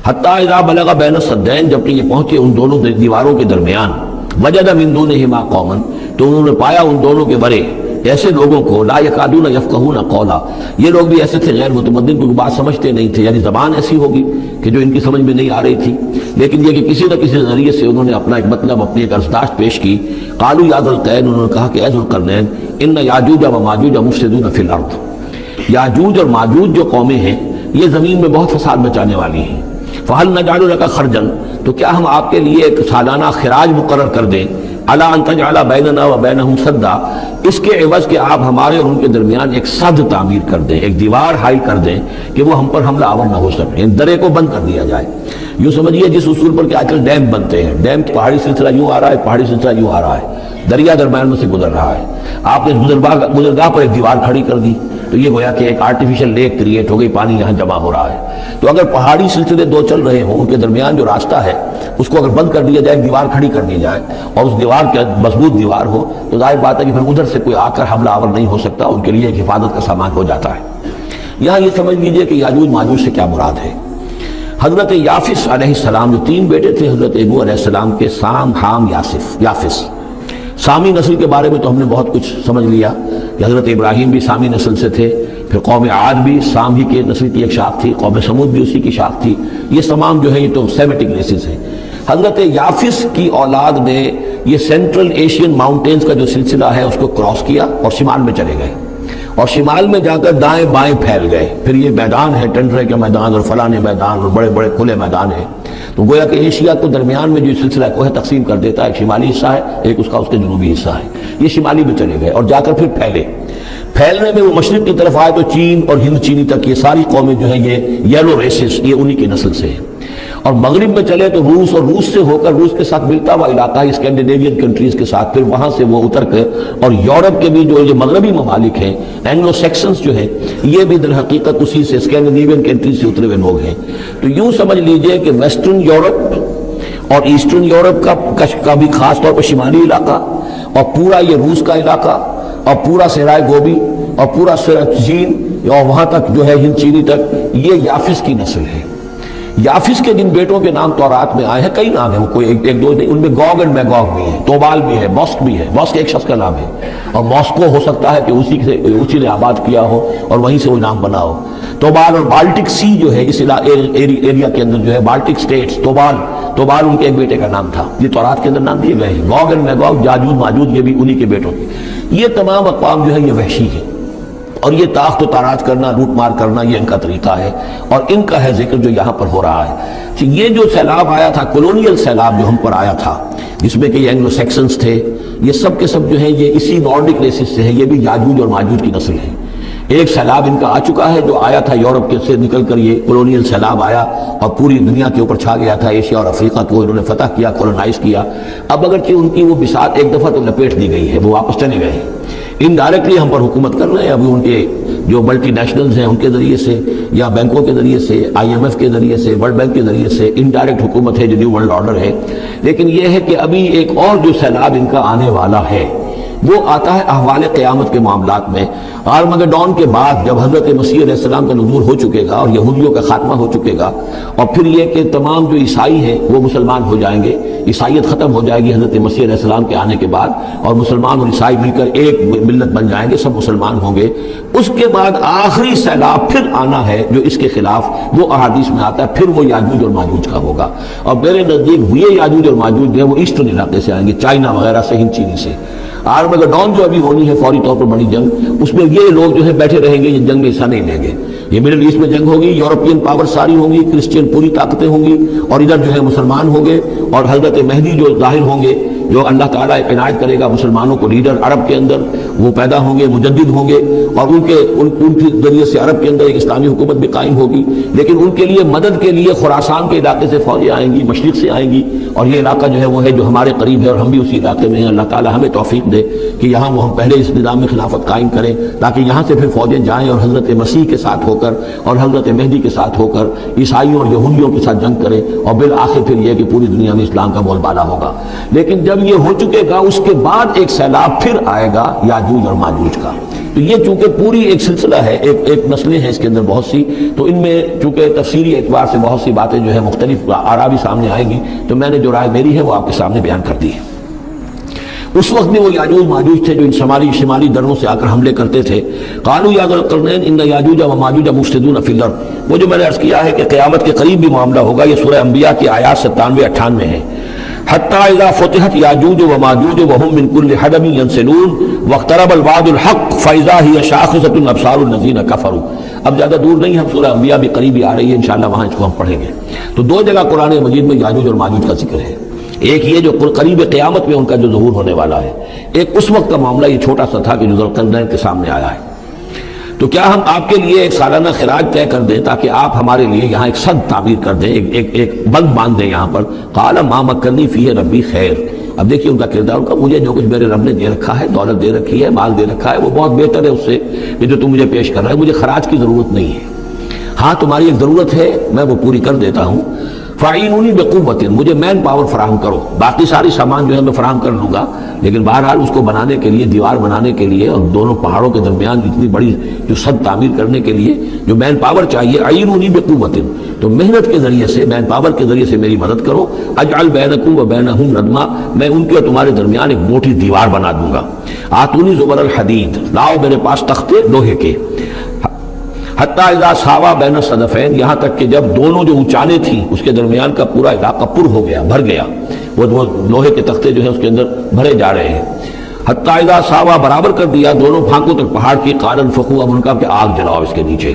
حتیٰ اذا بلغ بین السدین، جبکہ یہ پہنچے ان دونوں دیواروں کے درمیان، وجد من دونہما قوما، تو انہوں نے پایا ان دونوں کے برے ایسے لوگوں کو، لا یکادون یفقہون قولا، یہ لوگ بھی ایسے تھے غیر متمدن، کوئی بات سمجھتے نہیں تھے، یعنی زبان ایسی ہوگی کہ جو ان کی سمجھ میں نہیں آ رہی تھی، لیکن یہ کہ کسی نہ کسی ذریعے سے انہوں نے اپنا ایک مطلب، اپنی ایک ارزداشت پیش کی۔ قالوا یا ذا القرنین، انہوں نے کہا کہ اے ذو القرنین، ان یاجوج و ماجوج مفسدون فی الارض، یاجوج اور ماجوج جو قومیں ہیں یہ زمین میں بہت فساد مچانے والی ہیں، فہل نجعل لک خرجا، تو کیا ہم آپ کے لیے ایک سالانہ خراج مقرر کر دیں، علی ان تجعل بیننا و بینہم سدا، اس کے عوض کہ آپ ہمارے اور ان کے درمیان ایک سد تعمیر کر دیں، ایک دیوار حائل کر دیں کہ وہ ہم پر حملہ آور نہ ہو سکے، ان درے کو بند کر دیا جائے۔ یوں سمجھیے جس اصول پر کہ آج کل ڈیم بنتے ہیں، ڈیم پہاڑی سلسلہ یوں آ رہا ہے، پہاڑی سلسلہ یوں آ رہا ہے، دریا درمیان میں سے گزر رہا ہے، آپ نے گزرگاہ پر ایک دیوار کھڑی کر دی تو یہ گویا کہ ایک آرٹیفیشل لیک کریٹ ہو گئی، پانی یہاں جمع ہو رہا ہے۔ تو اگر پہاڑی سلسلے دو چل رہے ہوں، ان کے درمیان جو راستہ ہے اس کو اگر بند کر دیا جائے، دیوار کھڑی کر دی جائے اور اس دیوار کے مضبوط دیوار ہو، تو ظاہر بات ہے کہ پھر ادھر سے کوئی آ کر حملہ آور نہیں ہو سکتا، ان کے لیے ایک حفاظت کا سامان ہو جاتا ہے۔ یہاں یہ سمجھ لیجئے کہ یاجوج ماجوج سے کیا مراد ہے۔ حضرت یافس علیہ السلام، جو تین بیٹے تھے حضرت ابو علیہ السلام کے، سام، حام، یافس، سامی نسل کے بارے میں تو ہم نے بہت کچھ سمجھ لیا کہ حضرت ابراہیم بھی سامی نسل سے تھے، پھر قوم عاد بھی سام ہی کے نسل کی ایک شاخ تھی، قوم سمود بھی اسی کی شاخ تھی، یہ تمام جو ہے یہ تو سیمیٹک ریسز ہیں۔ حضرت یافس کی اولاد نے یہ سینٹرل ایشین ماؤنٹینز کا جو سلسلہ ہے اس کو کراس کیا اور شمال میں چلے گئے، اور شمال میں جا کر دائیں بائیں پھیل گئے، پھر یہ میدان ہے، ٹنڈرے کے میدان اور فلانے میدان اور بڑے بڑے کھلے میدان ہیں، تو گویا کہ ایشیا کو درمیان میں جو سلسلہ کوہ تقسیم کر دیتا ہے، ایک شمالی حصہ ہے، ایک اس کا جنوبی حصہ ہے، یہ شمالی میں چلے گئے اور جا کر پھر پھیلنے میں وہ مشرق کی طرف آئے تو چین اور ہند چینی تک یہ ساری قومیں جو ہیں یہ یلو ریسز، یہ انہی کی نسل سے ہیں، اور مغرب میں چلے تو روس، اور روس سے ہو کر روس کے ساتھ ملتا ہوا علاقہ ہے اسکینڈینیوین کنٹریز کے ساتھ، پھر وہاں سے وہ اتر کر اور یورپ کے بھی جو یہ مغربی ممالک ہیں، اینگلو سیکسنز جو ہیں، یہ بھی در حقیقت اسی سے اسکینڈینیوین کنٹریز سے اترے ہوئے لوگ ہیں۔ تو یوں سمجھ لیجئے کہ ویسٹرن یورپ اور ایسٹرن یورپ کا بھی خاص طور پر شمالی علاقہ، اور پورا یہ روس کا علاقہ، اور پورا صحرائے گوبی، اور پورا چین، اور وہاں تک جو ہے ہند چینی تک، یہ یافس کی نسل ہے۔ یافس کے جن بیٹوں کے نام تورات میں آئے ہیں، کئی نام ہیں، وہ کوئی ایک دو نہیں، ان میں گوگ اینڈ میگوگ بھی ہے، توبال بھی ہے، موسک بھی ہے، موسک ایک شخص کا نام ہے، اور موسکو ہو سکتا ہے کہ اسی نے آباد کیا ہو اور وہیں سے وہ نام بنا ہو۔ توبال اور بالٹک سی جو ہے اس ایریا کے اندر جو ہے بالٹک سٹیٹس، توبال ان کے ایک بیٹے کا نام تھا، یہ تورات کے اندر نام دیے گئے ہیں۔ گوگ اینڈ میگوگ، یاجوج ماجوج، یہ بھی انہی کے بیٹوں کے۔ یہ تمام اقوام جو ہے یہ وحشی ہے، اور یہ تاخت و تاراج کرنا، لوٹ مار کرنا، یہ ان کا طریقہ ہے، اور ان کا ہے ذکر جو یہاں پر ہو رہا ہے۔ یہ جو سیلاب آیا تھا، کولونیل سیلاب جو ہم پر آیا تھا، جس میں کہ یہ اینگلو سیکسنز تھے، یہ سب کے سب جو ہیں یہ اسی نارڈک ریسز سے ہیں، یہ بھی یاجوج اور ماجوج کی نسل ہے۔ ایک سیلاب ان کا آ چکا ہے جو آیا تھا یورپ کے سے نکل کر، یہ کولونیل سیلاب آیا اور پوری دنیا کے اوپر چھا گیا تھا، ایشیا اور افریقہ کو انہوں نے فتح کیا، کولونائز کیا۔ اب اگرچہ ان کی وہ بساط ایک دفعہ تو لپیٹ دی گئی ہے، وہ واپس چلے گئے ہیں، انڈائریکٹلی ہم پر حکومت کر رہے ہیں ابھی ان کے جو ملٹی نیشنلز ہیں ان کے ذریعے سے، یا بینکوں کے ذریعے سے، IMF کے ذریعے سے، ورلڈ بینک کے ذریعے سے، انڈائریکٹ حکومت ہے جو نیو ورلڈ آرڈر ہے۔ لیکن یہ ہے کہ ابھی ایک اور جو سیلاب ان کا آنے والا ہے وہ آتا ہے احوال قیامت کے معاملات میں۔ آرمگڈون کے بعد جب حضرت مسیح علیہ السلام کا نزول ہو چکے گا اور یہودیوں کا خاتمہ ہو چکے گا، اور پھر یہ کہ تمام جو عیسائی ہیں وہ مسلمان ہو جائیں گے، عیسائیت ختم ہو جائے گی حضرت مسیح علیہ السلام کے آنے کے بعد، اور مسلمان اور عیسائی مل کر ایک ملت بن جائیں گے، سب مسلمان ہوں گے۔ اس کے بعد آخری سیلاب پھر آنا ہے جو اس کے خلاف، وہ احادیث میں آتا ہے، پھر وہ یاجوج اور ماجوج کا ہوگا، اور میرے نزدیک یہ یاجوج اور ماجوج جو ہے وہ ایسٹرن علاقے سے آئیں گے، چائنا وغیرہ سے، ہند چینی سے۔ آرمگڈون جو ابھی ہونی ہے فوری طور پر بڑی جنگ، اس میں یہ لوگ جو ہے بیٹھے رہیں گے، یہ جنگ میں حصہ نہیں لیں گے۔ یہ مڈل ایسٹ میں جنگ ہوگی، یورپین پاور ساری ہوں گی، کرسچین پوری طاقتیں ہوں گی، اور ادھر جو ہے مسلمان ہوں گے، اور حضرت مہدی جو ظاہر ہوں گے، جو اللہ تعالیٰ عنایت کرے گا مسلمانوں کو لیڈر عرب کے اندر، وہ پیدا ہوں گے، مجدد ہوں گے، اور ان کے ذریعے سے عرب کے اندر ایک اسلامی حکومت بھی قائم ہوگی۔ لیکن ان کے لیے مدد کے لیے خراسان کے علاقے سے فوجیں آئیں گی، مشرق سے آئیں گی، اور یہ علاقہ جو ہے وہ ہے جو ہمارے قریب ہے، اور ہم بھی اسی علاقے میں ہیں۔ اللہ تعالیٰ ہمیں توفیق دے کہ یہاں وہ ہم پہلے اس نظام میں خلافت قائم کریں، تاکہ یہاں سے پھر فوجیں جائیں اور حضرت مسیح کے ساتھ ہو کر اور حضرت مہدی کے ساتھ ہو کر عیسائیوں اور یہودیوں کے ساتھ جنگ کریں، اور بالآخر پھر یہ کہ پوری دنیا میں اسلام کا بول بالا ہوگا۔ لیکن جب یہ ہو چکے گا، اس کے بعد ایک سیلاب پھر آئے گا یاجوج اور ماجوج کا۔ تو یہ چونکہ پوری ایک سلسلہ ہے، ایک نسلیں ہیں اس کے اندر بہت سی، تو ان میں چونکہ تفسیری اعتبار سے بہت سی باتیں جو ہے مختلف آراء بھی سامنے آئیں گی، تو میں نے جو رائے میری ہے وہ آپ کے سامنے بیان کر دی ہے۔ اس وقت بھی وہ یاجوج ماجوج تھے جو ان شمالی دروں سے آ کر حملے کرتے تھے۔ قالوا یا ذا القرنین ان یاجوج و ماجوج مفسدون فی الارض، وہ جو میں نے عرض کیا ہے کہ قیامت کے قریب بھی معاملہ ہوگا، یہ سورہ انبیاء کی آیات 97-98 ہے۔ حتی اذا فتحت یاجوج و ماجوج وهم من کل حدب ینسلون واقترب الوعد الحق فاذا هی شاخصۃ ابصار الذین کفروا۔ اب زیادہ دور نہیں، ہم سورہ انبیاء بھی قریب ہی آ رہی ہے، انشاءاللہ وہاں اس کو ہم پڑھیں گے۔ تو دو جگہ قرآن مجید میں یاجوج اور ماجوج کا ذکر ہے، ایک یہ جو قریب قیامت میں ان کا جو ظہور ہونے والا ہے، ایک اس وقت کا معاملہ یہ چھوٹا سا تھا کہ جو ذوالقرنین کے سامنے آیا ہے۔ تو کیا ہم آپ کے لیے ایک سالانہ خراج طے کر دیں تاکہ آپ ہمارے لیے یہاں ایک سد تعمیر کر دیں، ایک بند باندھ دیں یہاں پر؟ قال ما مکنی فیہ ربی خیر۔ اب دیکھیے ان کا کردار، ان کا مجھے جو کچھ میرے رب نے دے رکھا ہے، دولت دے رکھی ہے، مال دے رکھا ہے، وہ بہت بہتر ہے اس سے کہ جو تم مجھے پیش کر رہے ہیں، مجھے خراج کی ضرورت نہیں ہے۔ ہاں تمہاری ایک ضرورت ہے، میں وہ پوری کر دیتا ہوں۔ فاعینونی بقوت، مجھے مین پاور فراہم کرو، باقی ساری سامان جو ہے میں فراہم کر لوں گا، لیکن بہرحال اس کو بنانے کے لیے، دیوار بنانے کے لیے اور دونوں پہاڑوں کے درمیان اتنی بڑی جو سد تعمیر کرنے کے لیے جو مین پاور چاہیے، اعینونی بقوت، تو محنت کے ذریعے سے، مین پاور کے ذریعے سے میری مدد کرو۔ اجعل بینکم و بینہم ردما، میں ان کے اور تمہارے درمیان ایک موٹی دیوار بنا دوں گا۔ آتونی زبر الحدید، لاؤ میرے پاس تختے لوہے کے۔ حتی اذا ساوا بین الصدفین، یہاں تک کہ جب دونوں جو اونچانے تھیں اس کے درمیان کا پورا علاقہ پر ہو گیا، بھر گیا، وہ لوہے کے تختے جو ہیں اس کے اندر بھرے جا رہے ہیں۔ حتی اذا ساوا، برابر کر دیا دونوں پھانکوں تک پہاڑ کی، قال انفخوا، اب ان کا کہ آگ جلاؤ اس کے نیچے۔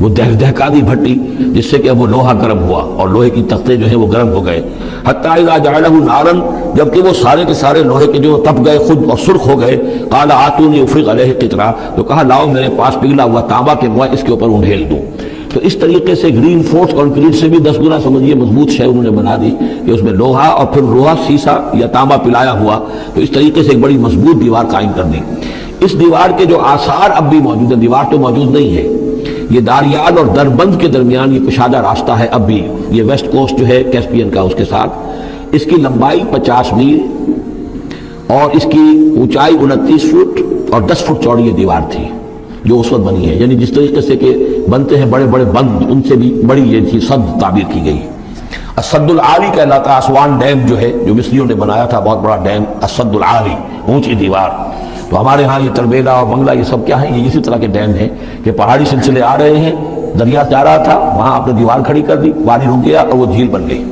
وہ دہکا دی بھٹی جس سے کہ اب وہ لوہا گرم ہوا اور لوہے کی تختے جو ہیں وہ گرم ہو گئے۔ حتی اذا جعلہ نارا، جبکہ وہ سارے کے سارے لوہے کے جو تپ گئے خود اور سرخ ہو گئے۔ قال آتونی افرغ علیہ قطرہ، تو کہا لاؤ میرے پاس پگھلا ہوا تانبا کہ میں اس کے اوپر انڈھیل دوں۔ تو اس طریقے سے گرین فورس کانکریٹ سے بھی 10 گنا سمجھیے مضبوط شے انہوں نے بنا دی کہ اس میں لوہا اور پھر لوہا سیسا یا تانبا پلایا ہوا، تو اس طریقے سے ایک بڑی مضبوط دیوار قائم کر دی۔ اس دیوار کے جو آثار اب بھی موجود ہیں، دیوار تو موجود نہیں ہے، یہ داریال اور دربند کے درمیان یہ کشادہ راستہ ہے اب بھی، یہ ویسٹ کوسٹ جو ہے کیسپین کا، اس کے ساتھ اس کی لمبائی 50 میل اور اس کی اونچائی 29 فٹ اور 10 فٹ چوڑی یہ دیوار تھی جو اس وقت بنی ہے۔ یعنی جس طریقے سے کہ بنتے ہیں بڑے بڑے بند، ان سے بھی بڑی یہ تھی سد تعبیر کی گئی۔ السد العالی کہلاتا ہے، اسوان ڈیم جو ہے جو مصریوں نے بنایا تھا، بہت بڑا ڈیم، السد العالی، اونچی دیوار۔ تو ہمارے ہاں یہ تربیلا اور بنگلہ یہ سب کیا ہیں؟ یہ اسی طرح کے ڈیم ہیں کہ پہاڑی سلسلے آ رہے ہیں، دریا جا رہا تھا، وہاں آپ نے دیوار کھڑی کر دی، پانی رک گیا اور وہ جھیل بن گئی۔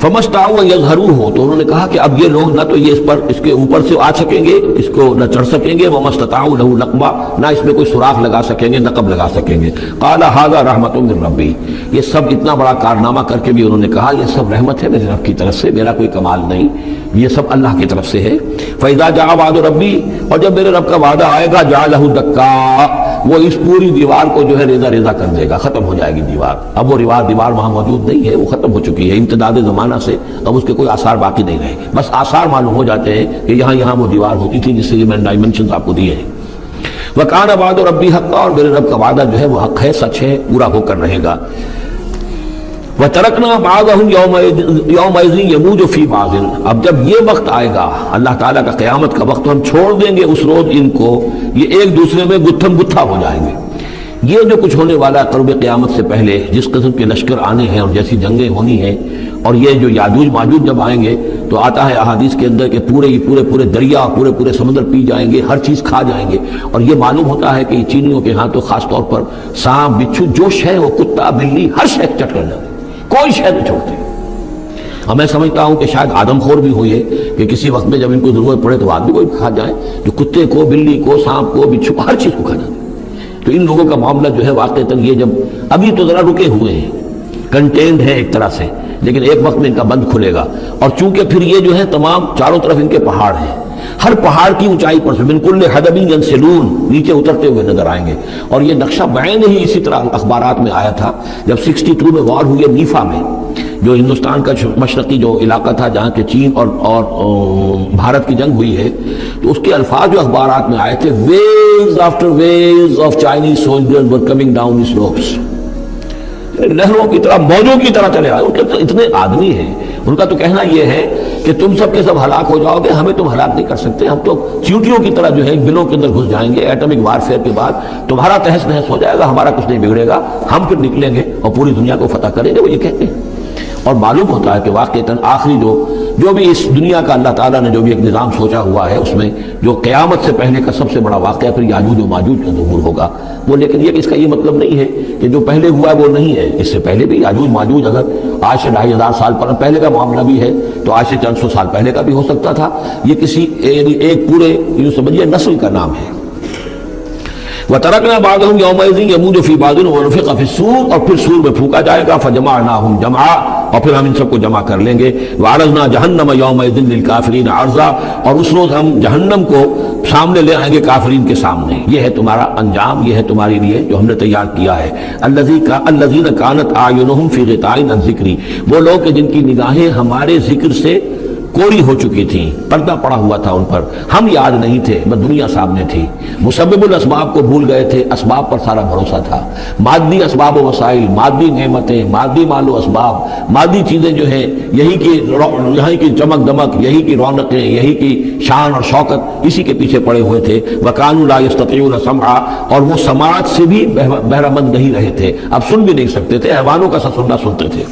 فمستطاعوا ان یظہروہ، تو انہوں نے کہا کہ اب یہ لوگ نہ تو یہ اس کے اوپر سے آ سکیں گے، اس کو نہ چڑھ سکیں گے، ومستطاعوا لہ نقبا، نہ اس میں کوئی سوراخ لگا سکیں گے، نقب لگا سکیں گے۔ قال ھذا رحمۃ من ربی، یہ سب اتنا بڑا کارنامہ کر کے بھی انہوں نے کہا یہ سب رحمت ہے میرے رب کی طرف سے، میرا کوئی کمال نہیں، یہ سب اللہ کی طرف سے ہے۔ فاذا جاء وعد ربی، اور جب میرے رب کا وعدہ آئے گا، جعلہ دکا، وہ اس پوری دیوار کو جو ہے ریزہ ریزہ کر دے گا، ختم ہو جائے گی دیوار۔ اب وہ دیوار وہاں موجود نہیں ہے، وہ ختم ہو چکی ہے امتداد زمانہ سے، اب اس کے کوئی آثار باقی نہیں رہے، بس آثار معلوم ہو جاتے ہیں کہ یہاں وہ دیوار ہوتی تھی، جس سے میں نے ڈائمنشنز آپ کو دیے ہیں۔ وَكَانَ وَعْدُ رَبِّي حَقًّا، اور میرے رب کا وعدہ جو ہے وہ حق ہے، سچ ہے، پورا ہو کر رہے گا۔ وَتَرَكْنَا بَعْضَهُمْ يَوْمَئِذٍ يَمُوجُ فِي بَعْضٍ، اب جب یہ وقت آئے گا اللہ تعالیٰ کا قیامت کا وقت، تو ہم چھوڑ دیں گے اس روز ان کو، یہ ایک دوسرے میں گتھم گتھا ہو جائیں گے۔ یہ جو کچھ ہونے والا ہے قرب قیامت سے پہلے، جس قسم کے لشکر آنے ہیں اور جیسی جنگیں ہونی ہیں، اور یہ جو یاجوج ماجوج جب آئیں گے تو آتا ہے احادیث کے اندر کہ پورے دریا، پورے سمندر پی جائیں گے، ہر چیز کھا جائیں گے، اور یہ معلوم ہوتا ہے کہ چینیوں کے ہاں تو خاص طور پر سانپ، بچھو، جو شے وہ کتا، بلی، ہر شے چٹ کر جاتے، کوئی شے نہیں چھوڑتے۔ اور میں سمجھتا ہوں کہ شاید آدم خور بھی ہوئی ہے کہ کسی وقت میں جب ان کو ضرورت پڑے تو آدمی کو بھی کھا جائے، جو کتے کو، بلی کو، سانپ کو، بچھو کو، ہر چیز کو کھا جاتے۔ تو ان لوگوں کا معاملہ جو ہے واقعتاً یہ جب ابھی تو ذرا رکے ہوئے ہیں، کنٹینڈ ہے ایک طرح سے، لیکن ایک وقت میں ان کا بند کھلے گا، اور چونکہ پھر یہ جو ہے تمام چاروں طرف ان کے پہاڑ ہیں، ہر پہاڑ کی اونچائی پر سے من کل حدب ینسلون، نیچے اترتے ہوئے نظر آئیں گے۔ اور یہ نقشہ بعین ہی اسی طرح اخبارات میں آیا تھا جب 62 میں وار ہوئی ہے نیفا میں، جو ہندوستان کا مشرقی جو علاقہ تھا جہاں کے چین اور بھارت کی جنگ ہوئی ہے، تو اس کے الفاظ جو اخبارات میں آئے تھے، waves after waves of Chinese soldiers were coming down the slopes, لہروں کی طرح، موجوں کی طرح چلے آئے۔ ان کے اتنے آدمی ہیں، ان کا تو کہنا یہ ہے کہ تم سب کے سب ہلاک ہو جاؤ گے، ہمیں تم ہلاک نہیں کر سکتے، ہم تو چیونٹیوں کی طرح جو ہے بلوں کے اندر گھس جائیں گے، ایٹمک وارفیئر کے بعد تمہارا تہس نہس ہو جائے گا، ہمارا کچھ نہیں بگڑے گا، ہم پھر نکلیں گے اور پوری دنیا کو فتح کریں گے، وہ یہ کہتے ہیں۔ اور معلوم ہوتا ہے کہ واقعتاً آخری جو بھی اس دنیا کا اللہ تعالیٰ نے جو بھی ایک نظام سوچا ہوا ہے، اس میں جو قیامت سے پہلے کا سب سے بڑا واقعہ پھر یاجوج و ماجوج کا ظہور ہوگا وہ، لیکن یہ کہ اس کا یہ مطلب نہیں ہے کہ جو پہلے ہوا ہے وہ نہیں ہے، اس سے پہلے بھی یاجوج ماجوج اگر آج سے 2500 سال پہلے کا معاملہ بھی ہے تو آج سے چند سو سال پہلے کا بھی ہو سکتا تھا۔ یہ کسی ایک پورے یوں سمجھیے نسل کا نام ہے۔ وَتَرَكْنَا بَعْضَهُمْ يَوْمَئِذٍ يَمُوجُ فِي بَعْضٍ وَنُفِخَ فِي الصُّورِ، اور پھر سور میں پھونکا جائے گا، فَجَمَعْنَاهُمْ جَمْعًا، اور پھر ہم ان سب کو جمع کر لیں گے، وَعَرَضْنَا جَهَنَّمَ يَوْمَئِذٍ لِلْكَافِرِينَ عَرْضًا، اور اس روز ہم جہنم کو سامنے لے آئیں گے کافرین کے سامنے۔ یہ ہے تمہارا انجام، یہ ہے تمہارے لیے جو ہم نے تیار کیا ہے۔ الَّذِينَ كَانَتْ أَعْيُنُهُمْ فِي غِطَاءٍ عَنْ ذِكْرِي، وہ لوگ کہ جن کی نگاہیں ہمارے ذکر سے کوری ہو چکی تھیں، پردہ پڑا ہوا تھا ان پر، ہم یاد نہیں تھے، بس دنیا سامنے تھی، مسبب الاسباب کو بھول گئے تھے، اسباب پر سارا بھروسہ تھا، مادی اسباب و وسائل، مادی نعمتیں، مادی مال و اسباب، مادی چیزیں جو ہیں، یہی کی چمک دمک، یہی کی رونقیں، یہی کی شان اور شوکت، اسی کے پیچھے پڑے ہوئے تھے۔ وَكَانُوا لَا يَسْتَطِيعُونَ سَمْعًا، اور وہ سماعت سے بھی بہرہ مند نہیں رہے تھے، اب سن بھی نہیں سکتے تھے، حیوانوں کا سا سننا سنتے تھے۔